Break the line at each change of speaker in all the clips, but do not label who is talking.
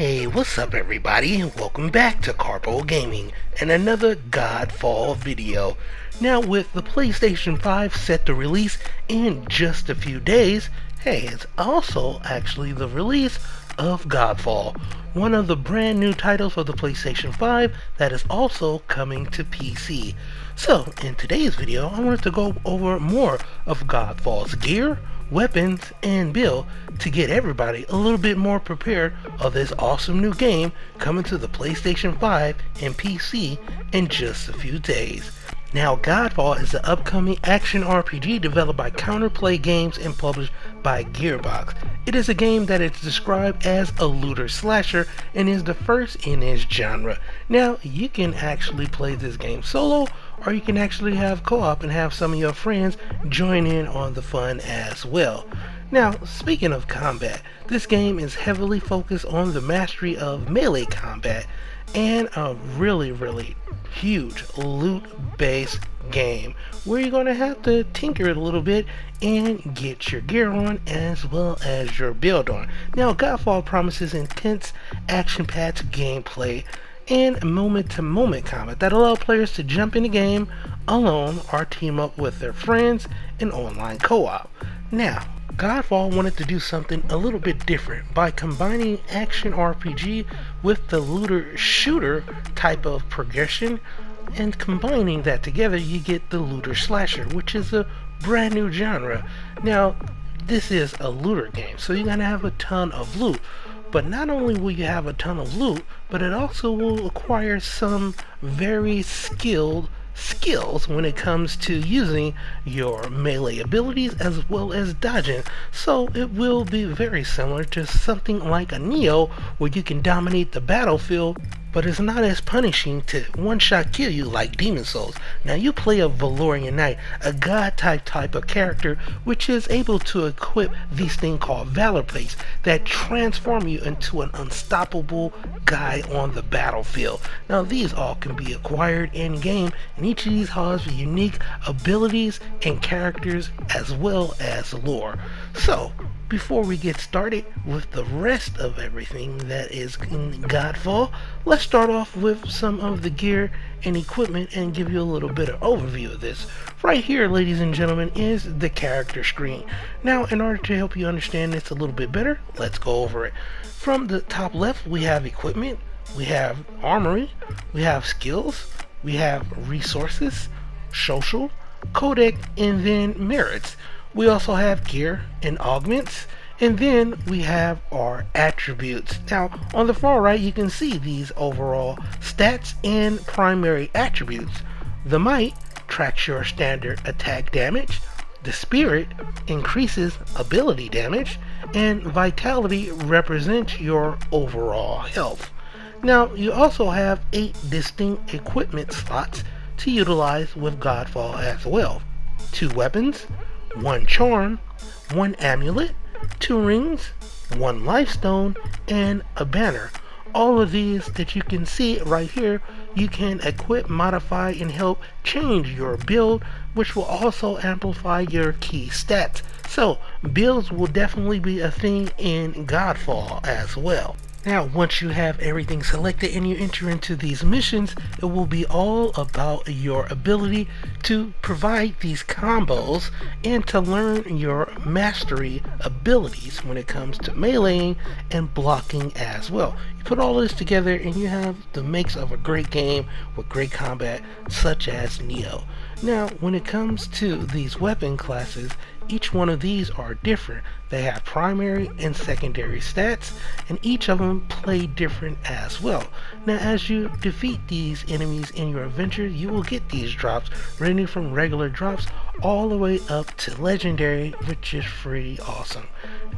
Hey, what's up everybody? Welcome back to Karpo Gaming and another Godfall video. Now with the PlayStation 5 set to release in just a few days, hey, it's also actually the release of Godfall, one of the brand new titles for the PlayStation 5 that is also coming to PC. So in today's video, I wanted to go over more of Godfall's gear, weapons, and build to get everybody a little bit more prepared of this awesome new game coming to the PlayStation 5 and PC in just a few days. Now, Godfall is an upcoming action RPG developed by Counterplay Games and published by Gearbox. It is a game that is described as a looter slasher and is the first in its genre. Now, you can actually play this game solo, or you can actually have co-op and have some of your friends join in on the fun as well. Now, speaking of combat, this game is heavily focused on the mastery of melee combat and a really huge loot-based game where you're going to have to tinker it a little bit and get your gear on as well as your build on. Now, Godfall promises intense action-packed gameplay and moment-to-moment combat that allow players to jump in the game alone or team up with their friends in online co-op. Now, Godfall wanted to do something a little bit different by combining action RPG with the looter shooter type of progression, and combining that together you get the looter slasher, which is a brand new genre. Now, this is a looter game, so you're gonna have a ton of loot. But not only will you have a ton of loot, but it also will acquire some very skills when it comes to using your melee abilities as well as dodging. So it will be very similar to something like a Neo, where you can dominate the battlefield, but it's not as punishing to one-shot kill you like Demon Souls. Now you play a Valorian Knight, a god type of character, which is able to equip these things called Valor Plates that transform you into an unstoppable guy on the battlefield. Now these all can be acquired in-game, and each of these has unique abilities and characters as well as lore. So, before we get started with the rest of everything that is in Godfall, let's start off with some of the gear and equipment and give you a little bit of overview of this. Right here, ladies and gentlemen, is the character screen. Now, in order to help you understand this a little bit better, let's go over it. From the top left, we have equipment, we have armory, we have skills, we have resources, social, codec, and then merits. We also have gear and augments, and then we have our attributes. Now, on the far right, you can see these overall stats and primary attributes. The might tracks your standard attack damage, the spirit increases ability damage, and vitality represents your overall health. Now, you also have 8 distinct equipment slots to utilize with Godfall as well. 2 weapons, 1 charm, 1 amulet, 2 rings, 1 lifestone, and a banner. All of these that you can see right here, you can equip, modify, and help change your build, which will also amplify your key stats. So, builds will definitely be a thing in Godfall as well. Now, once you have everything selected and you enter into these missions, it will be all about your ability to provide these combos and to learn your mastery abilities when it comes to meleeing and blocking as well. You put all this together and you have the mix of a great game with great combat, such as Neo. Now, when it comes to these weapon classes, each one of these are different. They have primary and secondary stats, and each of them play different as well. Now, as you defeat these enemies in your adventure, you will get these drops, ranging from regular drops all the way up to legendary, which is pretty awesome.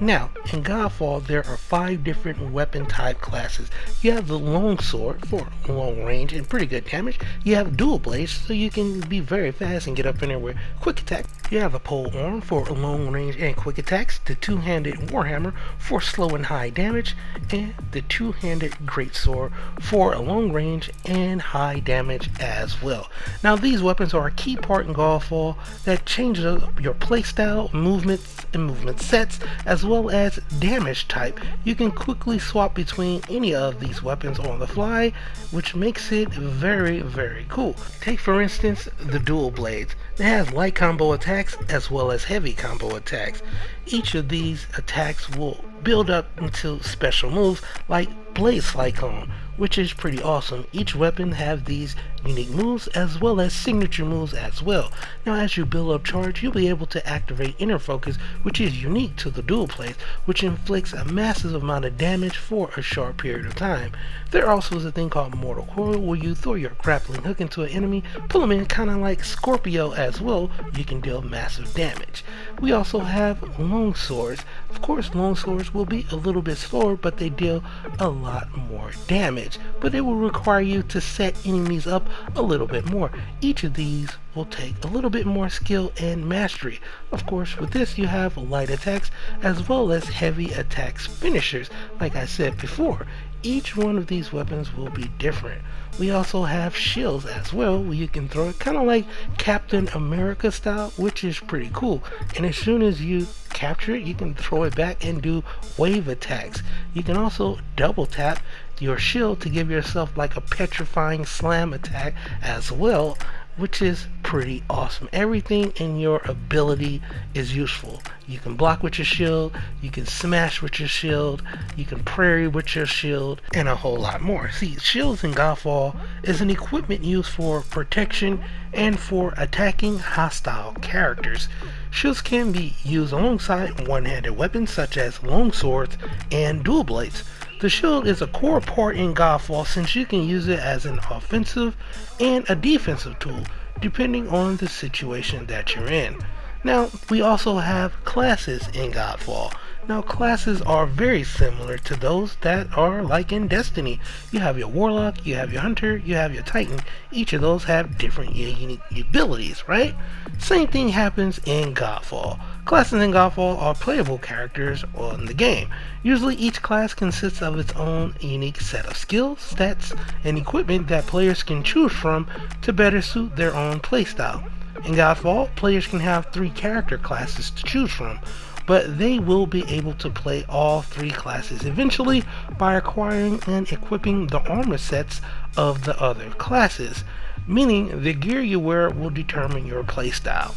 Now, in Godfall, there are 5 different weapon type classes. You have the long sword for long range and pretty good damage. You have dual blades, so you can be very fast and get up in there with quick attack. You have a pole arm for long range and quick attacks, the two-handed warhammer for slow and high damage, and the two-handed greatsword for long range and high damage as well. Now these weapons are a key part in Godfall that changes up your playstyle, movements, and movement sets, as well as damage type. You can quickly swap between any of these weapons on the fly, which makes it very cool. Take for instance the dual blades. It has light combo attacks as well as heavy combo attacks. Each of these attacks will build up into special moves like Blade Cyclone, which is pretty awesome. Each weapon have these unique moves as well as signature moves as well. Now as you build up charge, you'll be able to activate Inner Focus, which is unique to the dual blades, which inflicts a massive amount of damage for a short period of time. There also is a thing called Mortal Coil, where you throw your grappling hook into an enemy, pull them in kind of like Scorpio as well. You can deal massive damage. We also have long swords. Of course, long swords will be a little bit slower, but they deal a lot more damage. But it will require you to set enemies up a little bit more. Each of these will take a little bit more skill and mastery. Of course, with this you have light attacks as well as heavy attacks finishers. Like I said before, each one of these weapons will be different. We also have shields as well, where you can throw it kind of like Captain America style, which is pretty cool. And as soon as you capture it, you can throw it back and do wave attacks. You can also double tap your shield to give yourself like a petrifying slam attack as well, which is pretty awesome. Everything in your ability is useful. You can block with your shield, you can smash with your shield, you can parry with your shield, and a whole lot more. See, shields in Godfall is an equipment used for protection and for attacking hostile characters. Shields can be used alongside one-handed weapons such as long swords and dual blades. The shield is a core part in Godfall since you can use it as an offensive and a defensive tool depending on the situation that you're in. Now, we also have classes in Godfall. Now, classes are very similar to those that are like in Destiny. You have your Warlock, you have your Hunter, you have your Titan. Each of those have different unique abilities, right? Same thing happens in Godfall. Classes in Godfall are playable characters on the game. Usually each class consists of its own unique set of skills, stats, and equipment that players can choose from to better suit their own playstyle. In Godfall, players can have 3 character classes to choose from, but they will be able to play all 3 classes eventually by acquiring and equipping the armor sets of the other classes, meaning the gear you wear will determine your playstyle.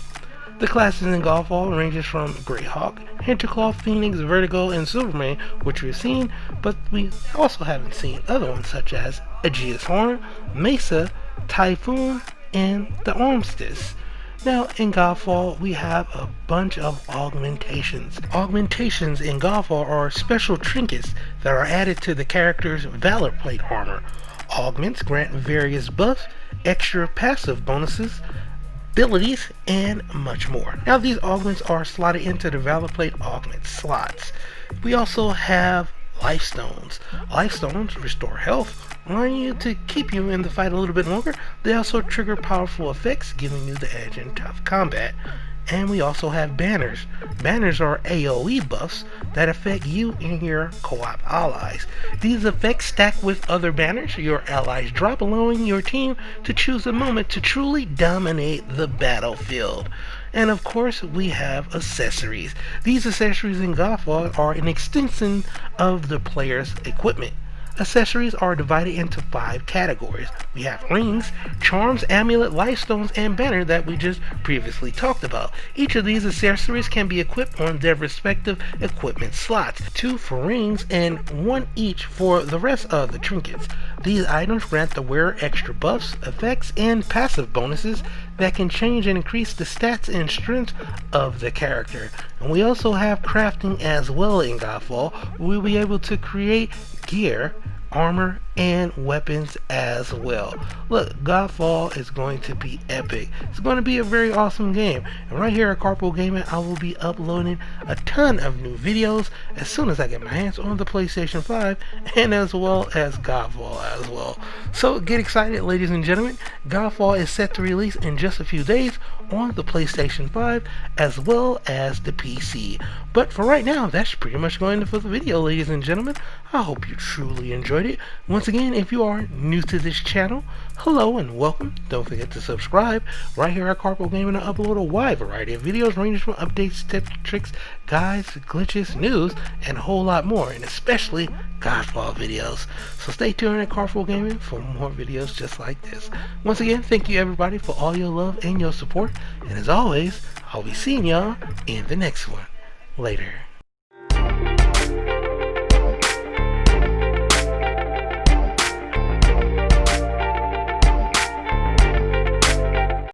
The classes in Godfall ranges from Greyhawk, Hinterclaw, Phoenix, Vertigo, and Superman, which we've seen, but we also haven't seen other ones such as Aegeus Horn, Mesa, Typhoon, and the Armistice. Now, in Godfall, we have a bunch of augmentations. Augmentations in Godfall are special trinkets that are added to the character's Valor Plate armor. Augments grant various buffs, extra passive bonuses, abilities, and much more. Now, these augments are slotted into the Valor Plate augment slots. We also have Life Stones. Life Stones restore health, allowing you to keep you in the fight a little bit longer. They also trigger powerful effects, giving you the edge in tough combat. And we also have banners. Banners are AoE buffs that affect you and your co-op allies. These effects stack with other banners your allies drop, allowing your team to choose a moment to truly dominate the battlefield. And of course, we have accessories. These accessories in Godfall are an extension of the player's equipment. Accessories are divided into 5 categories. We have rings, charms, amulet, life stones, and banner that we just previously talked about. Each of these accessories can be equipped on their respective equipment slots, 2 for rings and 1 each for the rest of the trinkets. These items grant the wearer extra buffs, effects, and passive bonuses that can change and increase the stats and strength of the character. And we also have crafting as well in Godfall. We'll be able to create gear, armor, and weapons as well. Look, Godfall is going to be epic. It's going to be a very awesome game. And right here at Karpo Gaming, I will be uploading a ton of new videos as soon as I get my hands on the PlayStation 5 and as well as Godfall as well. So get excited, ladies and gentlemen. Godfall is set to release in just a few days on the PlayStation 5 as well as the PC. But for right now, that's pretty much going to for the video, ladies and gentlemen. I hope you truly enjoyed it. Once again, if you are new to this channel, hello and welcome. Don't forget to subscribe. Right here at Karpo Gaming, I upload a wide variety of videos ranging from updates, tips, tricks, guides, glitches, news, and a whole lot more, and especially Godfall videos. So stay tuned at Karpo Gaming for more videos just like this. Once again, thank you everybody for all your love and your support, and as always, I'll be seeing y'all in the next one. Later.